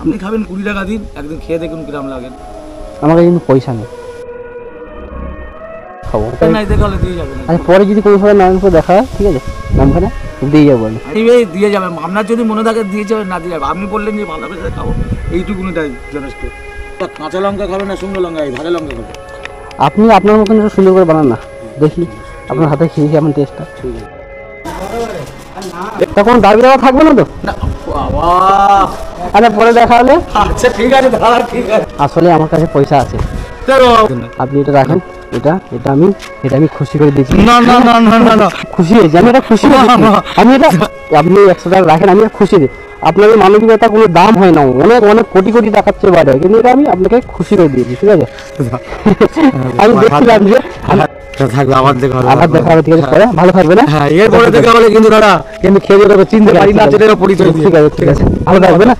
আপনি খাবেন 20 টাকা দিন, একদিন খেয়ে দেখুন কিরম লাগে। আমার কাছে কিন্তু পয়সা নেই, খাবো নাই দেখালে দিয়ে যাবেন। আচ্ছা পরে যদি কোনো সময় নারায়ণপুর দেখা হয়, ঠিক আছে নামখানা দিয়ে যাবো আমি। এই দিয়ে যাবেন, আপনার যদি মনে থাকে দিয়ে যাবেন, না দিয়ে যাবেন। আপনি বললেন যে ভালো করে খাবো, এইটুকুনিটাই যথেষ্ট। কাঁচা লঙ্কা খাবেন না শুকনো লঙ্কা? এই ভাজা লঙ্কা খাবেন। আপনি আপনার মতন একটু সুন্দর করে বানান না, দেখি আপনার হাতে খেয়ে কেমন টেস্টটা। ঠিক আছে। তা কোনো দাবি দেওয়া থাকবে না তো? বাবা, আচ্ছা পরে দেখা হলে। আচ্ছা ঠিক আছে দাদা, ঠিক আছে। আসলে আমার কাছে পয়সা আছে, আপনি এটা রাখেন। এটা আমি খুশি করে দিচ্ছি। না না না না না না, খুশি হয়েছি আমি, এটা খুশি হয়েছি আমি। এটা আপনি 100 টাকা রাখেন, আমি খুশি হয়েছি। আপনার এই মানবিকতা কোনো দাম হয় না, অনেক অনেক কোটি কোটি টাকার চেয়ে বাড়ে, কিন্তু এটা আমি আপনাকে খুশি করে দিয়েছি, ঠিক আছে? আমি দেখছি আপনি থাকবে, আবার দেখা হবে। আবার দেখা হবে, ঠিক আছে? পরে ভালো থাকবে না? হ্যাঁ, এরপরে দেখা হলে কিন্তু দাদা কিন্তু খেয়ে যেতে চিনতে পারি না, পরিচয়। ঠিক আছে, ঠিক আছে, ভালো থাকবে না?